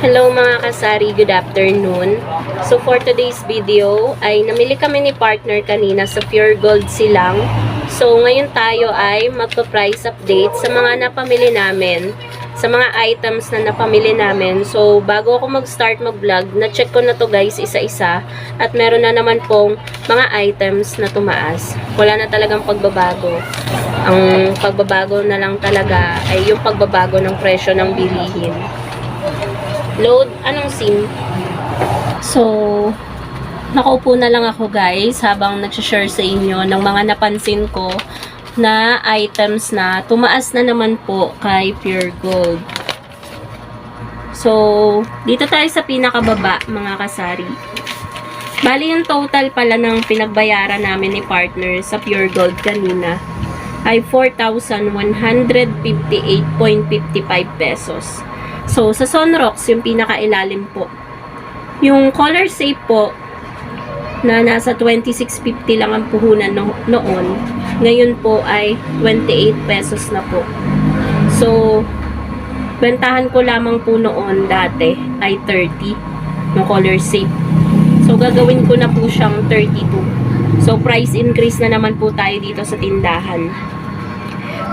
Hello mga kasari, good afternoon. So for today's video ay namili kami ni partner kanina sa Pure Gold Silang. So ngayon tayo ay magpa-price update sa mga napamili namin, sa mga items na napamili namin. So bago ako mag-start mag-vlog, na-check ko na to guys isa-isa at meron na naman pong mga items na tumaas. Wala na talagang pagbabago. Ang pagbabago na lang talaga ay yung pagbabago ng presyo ng bilihin. Load, anong SIM? So, nakaupo na lang ako guys habang nagsishare sa inyo ng mga napansin ko na items na tumaas na naman po kay Pure Gold. So, dito tayo sa pinakababa mga kasari. Bali yung total pala ng pinagbayaran namin ni partner sa Pure Gold kanina ay 4,158.55 pesos. So, sa Sunrocks, yung pinakailalim po. Yung color safe po, na nasa 26.50 lang ang puhunan noon, ngayon po ay 28 pesos na po. So, bentahan ko lamang po noon dati ay 30, yung color safe. So, gagawin ko na po siyang 32. So, price increase na naman po tayo dito sa tindahan.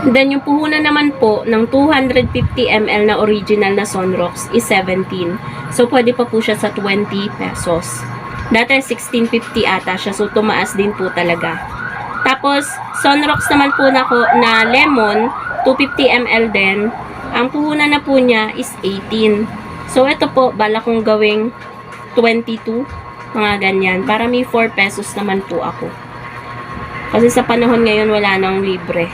Then, yung puhunan naman po ng 250 ml na original na Sunrocks is 17. So, pwede pa po siya sa 20 pesos. Dati, 16.50 ata siya. So, tumaas din po talaga. Tapos, Sunrocks naman po na lemon, 250 ml din. Ang puhunan na po niya is 18. So, ito po, bala kong gawing 22. Mga ganyan. Para may 4 pesos naman po ako. Kasi sa panahon ngayon, wala nang libre.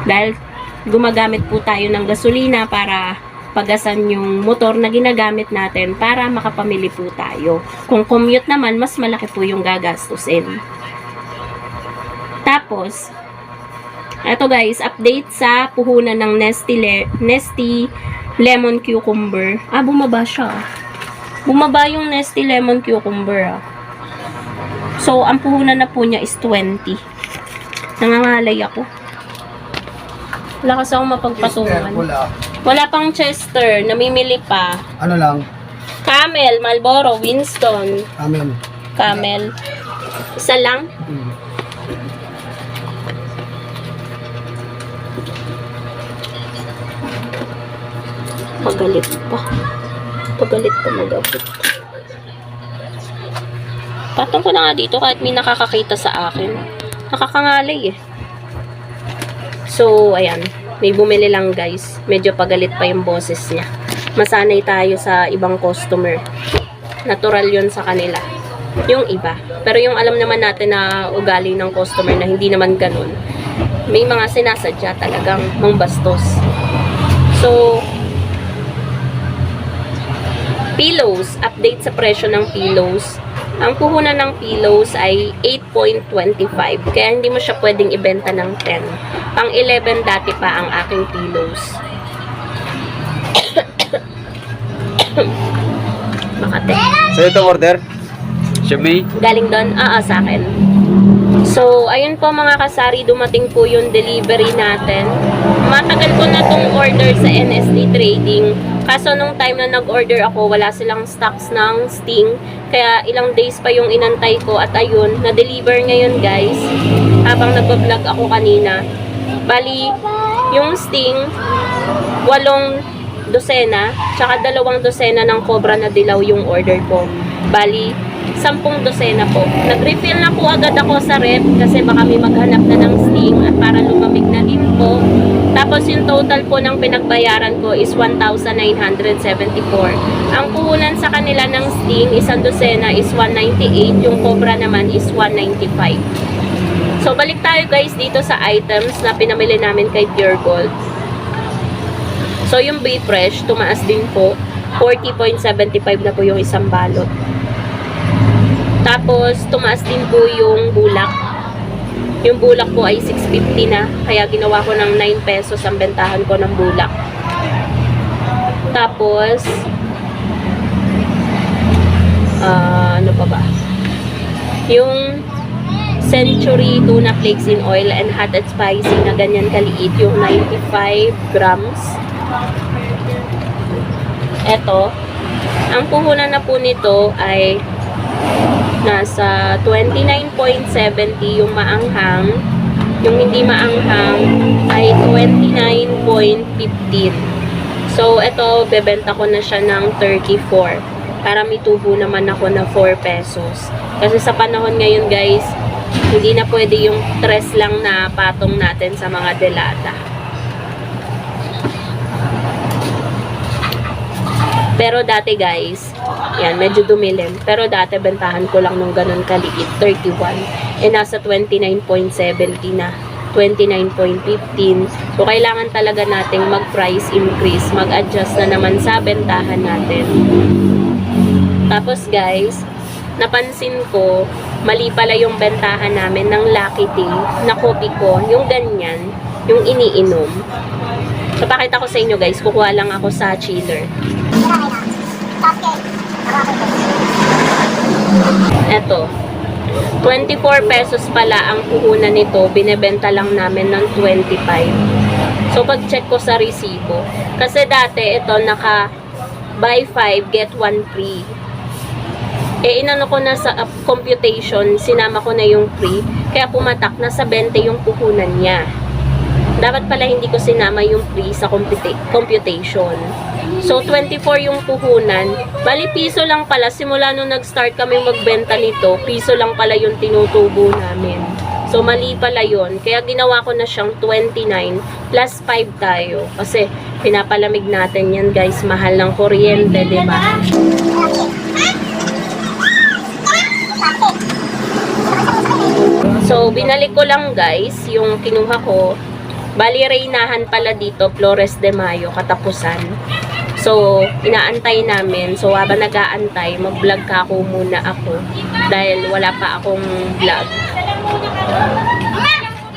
Dahil gumagamit po tayo ng gasolina para pagasan yung motor na ginagamit natin para makapamili po tayo. Kung commute naman, mas malaki po yung gagastusin. Tapos, eto guys, update sa puhunan ng Nestea Lemon Cucumber. Bumaba siya. Bumaba yung Nestea Lemon Cucumber. So, ang puhunan na po niya is 20. Nangangalay ako. Wala kasi akong mapagpatungan. Wala pang Chester. Namimili pa. Ano lang? Camel, Marlboro, Winston. Camel. Isa lang? Pagalit pa. Pagalit pa mag-abot. Patong ko na nga dito kahit may nakakakita sa akin. Nakakangalay eh. So, ayan. May bumili lang guys. Medyo pagalit pa yung boses niya. Masanay tayo sa ibang customer. Natural yun sa kanila. Yung iba. Pero yung alam naman natin na ugali ng customer na hindi naman ganun. May mga sinasadya talagang mangbastos. So, pillows. Update sa presyo ng pillows. Ang puhunan ng pillows ay 8.25. Kaya hindi mo siya pwedeng ibenta ng 10. Pang 11 dati pa ang aking pillows. Makate. So, itong order? Siya Galing doon? Sa akin. So, ayun po mga kasari, dumating po yung delivery natin. Matagal ko na tong order sa NSD Trading. Kaso nung time na nag-order ako, wala silang stocks ng Sting. Kaya ilang days pa yung inantay ko at ayun, na-deliver ngayon guys. Habang nag-vlog ako kanina. Bali, yung Sting, 8 dosena, tsaka 2 dosena ng Cobra na dilaw yung order ko. Bali, 10 dosena po. Nag-refill na po agad ako sa rep kasi baka may maghanap na ng Sting at para lumamig na din po. Tapos yung total po ng pinagbayaran ko is 1,974. Ang puhunan sa kanila ng Sting, isang dosena is 198. Yung Cobra naman is 195. So, balik tayo guys dito sa items na pinamili namin kay Pure Gold. So, yung Be Fresh, tumaas din po. 40.75 na po yung isang balot. Tapos, tumaas din po yung bulak. Yung bulak po ay 6.50 na. Kaya ginawa ko ng 9 pesos ang bentahan ko ng bulak. Tapos, ano pa ba? Yung Century Tuna Flakes in Oil and Hot and Spicy na ganyan kaliit. Yung 95 grams. Eto. Ang puhunan na po nito ay nasa 29.70 yung maanghang. Yung hindi maanghang ay 29.15. So, ito, bebenta ko na siya ng 34. Para may tubo naman ako na 4 pesos. Kasi sa panahon ngayon, guys, hindi na pwede yung 3 lang na patong natin sa mga delata. Pero dati, guys, yan, medyo dumilim. Pero dati, bentahan ko lang nung ganun kaliit, 31. Nasa 29.70 na. 29.15. So, kailangan talaga nating mag-price increase. Mag-adjust na naman sa bentahan natin. Tapos, guys, napansin ko, mali pala yung bentahan namin ng Lucky Day na kopi ko. Yung ganyan, yung iniinom. So, pakita ko sa inyo, guys. Kukuha lang ako sa chiller. Eto. 24 pesos pala ang puhunan nito. Binebenta lang namin ng 25. So, pag-check ko sa resibo. Kasi dati, ito, naka buy 5, get 1 free. Inano ko na sa computation, sinama ko na yung free. Kaya pumatak na sa 20 yung puhunan niya. Dapat pala hindi ko sinama yung free sa computation. So, 24 yung puhunan. Bali, piso lang pala. Simula nung nag-start kami magbenta nito, piso lang pala yung tinutubo namin. So, mali pala yun. Kaya ginawa ko na siyang 29 plus 5 tayo. Kasi, pinapalamig natin yan, guys. Mahal ng kuryente, diba? So, binalik ko lang, guys, yung kinuha ko. Bali, Reynahan pala dito, Flores de Mayo, katapusan. So, inaantay namin. So, habang nag-aantay, mag-vlog ka ako muna ako. Dahil wala pa akong vlog.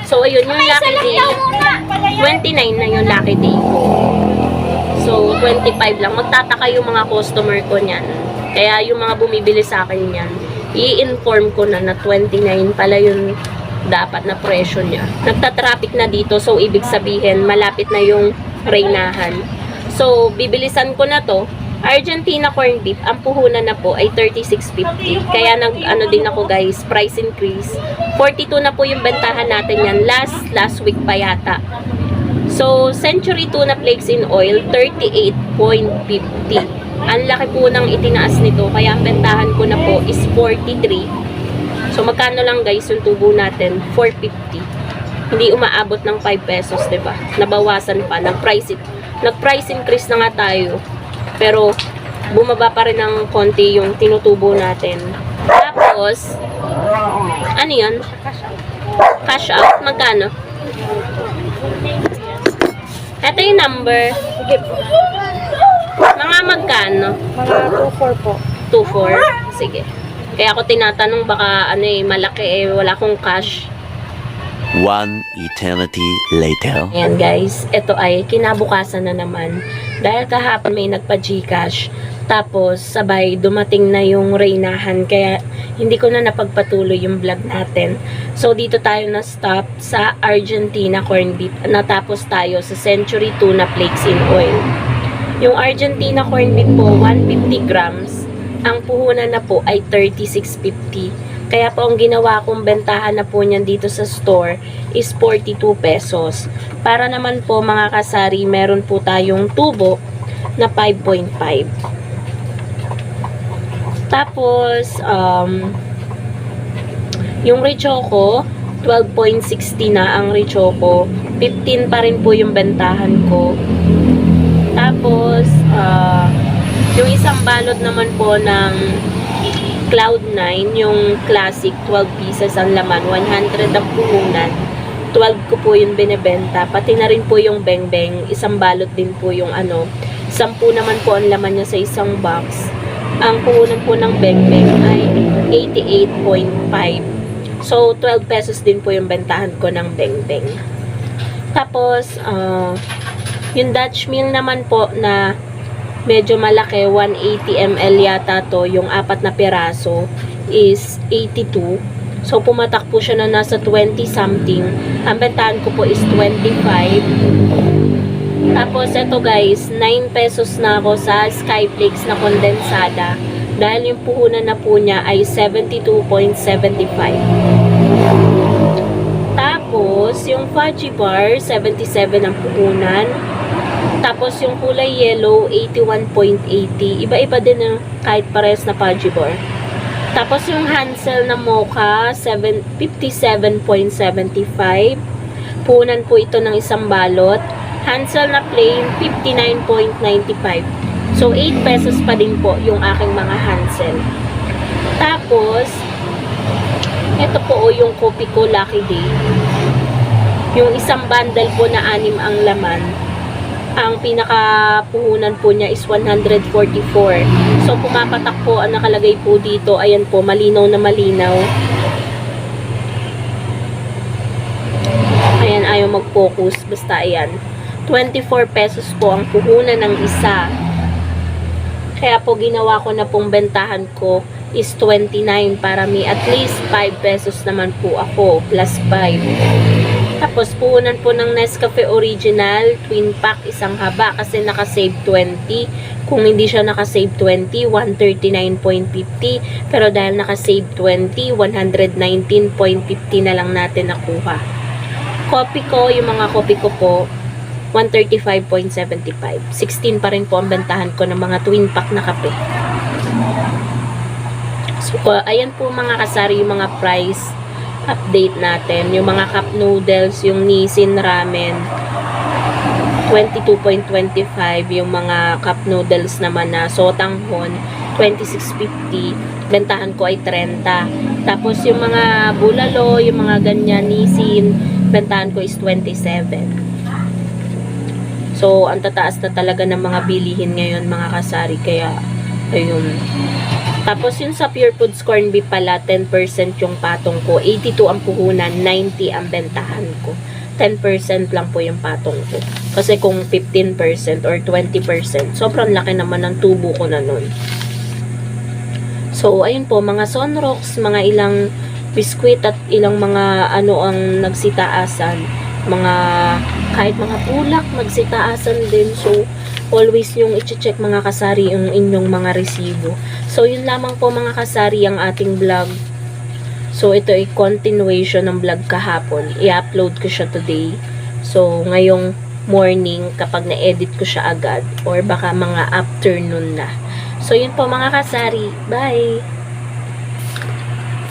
So, ayun, yung lucky day. 29 na yung lucky day ko. So, 25 lang. Magtataka yung mga customer ko niyan. Kaya yung mga bumibili sa akin niyan, i-inform ko na 29 pala yung dapat na presyo niya. Nagta-traffic na dito, so ibig sabihin malapit na yung Reynahan. So, bibilisan ko na to. Argentina corned beef, ang puhunan na po ay 36.50. Kaya nag-ano din ako, guys, price increase. 42 na po yung bentahan natin yan. Last week pa yata. So, Century Tuna Flakes in Oil, 38.50. Ang laki po ng itinaas nito, kaya ang bentahan ko na po is 43. So, magkano lang, guys, yung tubo natin? 450. Hindi umaabot ng 5 pesos, diba? Nabawasan pa. Nag-price increase na nga tayo. Pero, bumaba pa rin ng konti yung tinutubo natin. Tapos, ano yun? Cash out. Magkano? Ito yung number. Mga magkano? Mga 2-4 po. 2-4? Sige. Kaya ako tinatanong baka malaki wala akong cash. One eternity later. Ayan, guys, ito ay kinabukasan na naman. Dahil kahapon may nagpa-Gcash. Tapos sabay dumating na yung Reynahan. Kaya hindi ko na napagpatuloy yung vlog natin. So dito tayo na stop sa Argentina corned beef. Natapos tayo sa Century Tuna Flakes in Oil. Yung Argentina corned beef po, 150 grams. Ang puhunan na po ay 36.50. Kaya po ang ginawa kong bentahan na po niyan dito sa store is 42 pesos. Para naman po mga kasari, meron po tayong tubo na 5.5. Tapos, yung Richoco, 12.60 na ang Richoco. 15 pa rin po yung bentahan ko. Tapos, yung isang balot naman po ng Cloud9, yung classic, 12 pieces ang laman, 100 ang puhunan. 12 ko po yung binebenta. Pati na rin po yung beng-beng. Isang balot din po yung 10 naman po ang laman niya sa isang box. Ang puhunan po ng beng-beng ay 88.5. So, 12 pesos din po yung bentahan ko ng beng-beng. Tapos, yung Dutch meal naman po na medyo malaki, 180 ml yata to, yung 4 na piraso is 82. So, pumatak po siya na nasa 20 something. Ang bentahan ko po is 25. Tapos, ito guys, 9 pesos na ako sa Skyflakes na kondensada. Dahil yung puhunan na po niya ay 72.75. Tapos, yung fudgy bar, 77 ang puhunan. Tapos, yung kulay yellow, 81.80. Iba-iba din yung kahit pares na fudgy bar. Tapos, yung Hansel na mocha, 57.75. Puhunan po ito ng isang balot. Hansel na plain, 59.95. So, 8 pesos pa din po yung aking mga Hansel. Tapos, ito po yung kopi ko Lucky Day. Yung isang bundle po na 6 ang laman. Ang pinakapuhunan po niya is 144. So, pumapatak po ang nakalagay po dito. Ayan po, malinaw na malinaw. Ayan, ayaw mag-focus. Basta ayan. 24 pesos po ang puhunan ng isa. Kaya po ginawa ko na pong bentahan ko is 29 para may at least 5 pesos naman po ako plus 5. Tapos puhunan po ng Nescafe Original Twin Pack isang haba kasi naka-save 20. Kung hindi siya naka-save 20, 139.50. Pero dahil naka-save 20, 119.50 na lang natin nakuha. Coffee ko, yung mga coffee ko po, 135.75. 16 pa rin po ang bentahan ko ng mga twin pack na kape. So, ayan po mga kasari yung mga price update natin. Yung mga cup noodles, yung Nissin ramen, 22.25. Yung mga cup noodles naman na sotanghon, 26.50. Bentahan ko ay 30. Tapos yung mga bulalo, yung mga ganyan Nissin, bentahan ko is 27. So, ang tataas na talaga ng mga bilihin ngayon mga kasari. Kaya, ayun. Tapos, yung sa Pure Foods Corn Beef pala, 10% yung patong ko. 82 ang puhunan, 90 ang bentahan ko. 10% lang po yung patong ko. Kasi kung 15% or 20%, sobrang laki naman ng tubo ko na nun. So, ayun po, mga sunrocks, mga ilang biskwit at ilang mga ano ang nagsitaasan. Mga kahit mga tulak magsitaasan din. So always yung i-check mga kasari yung inyong mga resibo. So yun lamang po mga kasari ang ating vlog. So ito ay continuation ng vlog kahapon. I-upload ko siya today. So ngayong morning kapag na-edit ko siya agad or baka mga afternoon na. So yun po mga kasari. Bye!